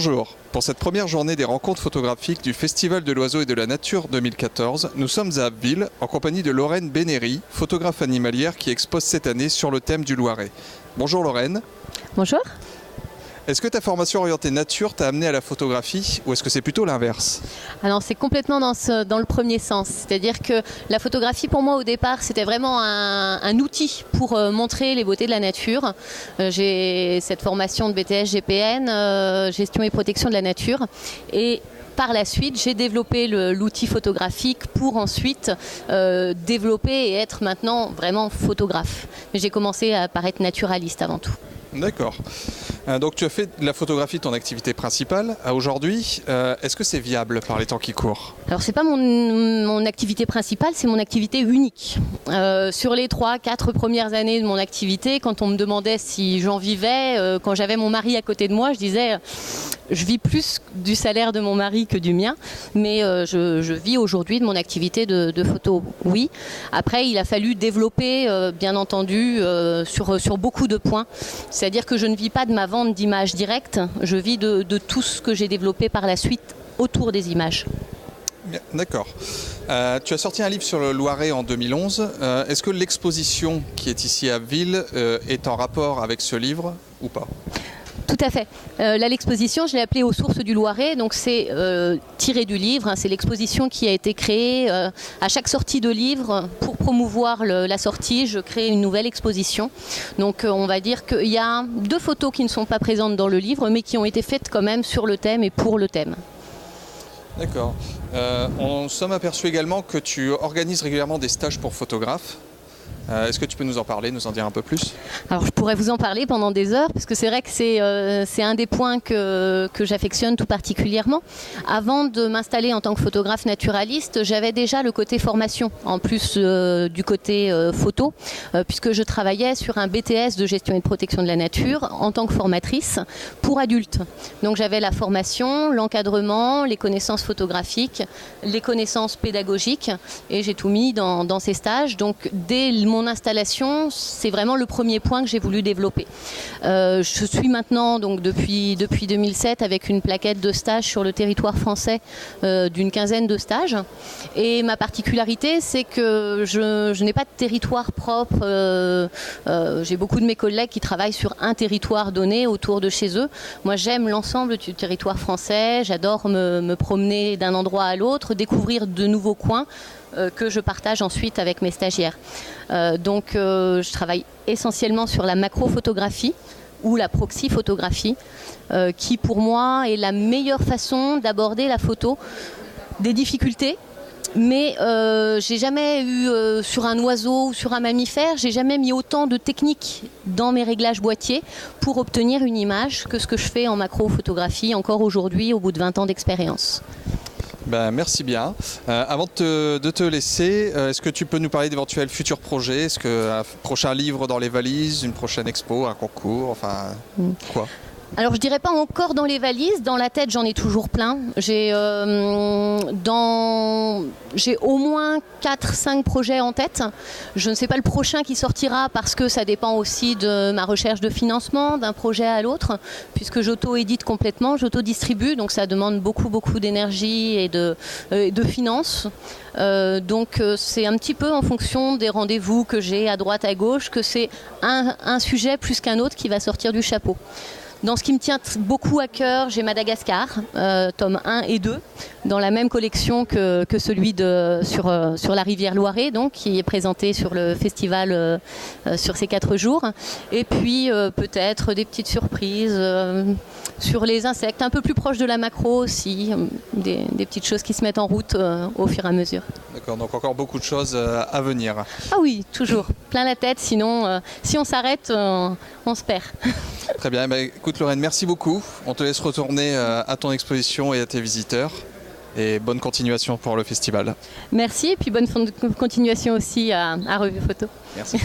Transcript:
Bonjour, pour cette première journée des rencontres photographiques du Festival de l'Oiseau et de la Nature 2014, nous sommes à Abbeville en compagnie de Lorraine Bénéry, photographe animalière qui expose cette année sur le thème du Loiret. Bonjour Lorraine. Bonjour. Est-ce que ta formation orientée nature t'a amené à la photographie ou est-ce que c'est plutôt l'inverse? Alors c'est complètement dans le premier sens, c'est-à-dire que la photographie pour moi au départ c'était vraiment un outil pour montrer les beautés de la nature. J'ai cette formation de BTS GPN, gestion et protection de la nature, et par la suite, j'ai développé l'outil photographique pour ensuite développer et être maintenant vraiment photographe. Mais j'ai commencé par être naturaliste avant tout. D'accord. Donc tu as fait de la photographie ton activité principale aujourd'hui. Est-ce que c'est viable par les temps qui courent? Alors c'est pas mon activité principale, c'est mon activité unique. Sur les 3-4 premières années de mon activité, quand on me demandait si j'en vivais, quand j'avais mon mari à côté de moi, je disais je vis plus du salaire de mon mari que du mien, mais je vis aujourd'hui de mon activité de photo, oui. Après, il a fallu développer, bien entendu, sur beaucoup de points. C'est-à-dire que je ne vis pas de ma vente d'images directes, je vis de tout ce que j'ai développé par la suite autour des images. D'accord. Tu as sorti un livre sur le Loiret en 2011. Est-ce que l'exposition qui est ici à Abbeville est en rapport avec ce livre ou pas ? Tout à fait. Là, l'exposition, je l'ai appelée Aux sources du Loiret. Donc, c'est tiré du livre. C'est l'exposition qui a été créée à chaque sortie de livre. Pour promouvoir la sortie, je crée une nouvelle exposition. Donc, on va dire qu'il y a 2 photos qui ne sont pas présentes dans le livre, mais qui ont été faites quand même sur le thème et pour le thème. D'accord. On s'est aperçu également que tu organises régulièrement des stages pour photographes. Est-ce que tu peux nous en parler, nous en dire un peu plus? Alors je pourrais vous en parler pendant des heures, parce que c'est vrai que c'est un des points que j'affectionne tout particulièrement. Avant de m'installer en tant que photographe naturaliste, j'avais déjà le côté formation, en plus du côté photo, puisque je travaillais sur un BTS de gestion et de protection de la nature en tant que formatrice pour adultes. Donc j'avais la formation, l'encadrement, les connaissances photographiques, les connaissances pédagogiques, et j'ai tout mis dans ces stages. Donc dès mon installation, c'est vraiment le premier point que j'ai voulu développer. Je suis maintenant, donc depuis 2007, avec une plaquette de stage sur le territoire français d'une quinzaine de stages. Et ma particularité, c'est que je n'ai pas de territoire propre. J'ai beaucoup de mes collègues qui travaillent sur un territoire donné autour de chez eux. Moi, j'aime l'ensemble du territoire français. J'adore me promener d'un endroit à l'autre, découvrir de nouveaux coins que je partage ensuite avec mes stagiaires. Donc je travaille essentiellement sur la macrophotographie ou la proxy-photographie, qui pour moi est la meilleure façon d'aborder la photo. Des difficultés, mais j'ai jamais eu sur un oiseau ou sur un mammifère, j'ai jamais mis autant de techniques dans mes réglages boîtiers pour obtenir une image que ce que je fais en macrophotographie encore aujourd'hui au bout de 20 ans d'expérience. Ben, merci bien. Avant de te laisser, est-ce que tu peux nous parler d'éventuels futurs projets? Est-ce qu'un prochain livre dans les valises, une prochaine expo, un concours, enfin quoi? Alors je dirais pas encore dans les valises, dans la tête j'en ai toujours plein. J'ai au moins 4-5 projets en tête. Je ne sais pas le prochain qui sortira parce que ça dépend aussi de ma recherche de financement d'un projet à l'autre, puisque j'auto-édite complètement, j'auto-distribue, donc ça demande beaucoup d'énergie et de finances. Donc c'est un petit peu en fonction des rendez-vous que j'ai à droite à gauche que c'est un sujet plus qu'un autre qui va sortir du chapeau. Dans ce qui me tient beaucoup à cœur, j'ai Madagascar, tome 1 et 2, dans la même collection que celui sur la rivière Loiret, donc, qui est présenté sur le festival sur ces 4 jours. Et puis peut-être des petites surprises sur les insectes, un peu plus proches de la macro aussi, des petites choses qui se mettent en route au fur et à mesure. D'accord, donc encore beaucoup de choses à venir. Ah oui, toujours, plein la tête, sinon si on s'arrête, on se perd. Très bien, bah, écoute Lorraine, merci beaucoup. On te laisse retourner à ton exposition et à tes visiteurs. Et bonne continuation pour le festival. Merci, et puis bonne continuation aussi à Revue Photo. Merci.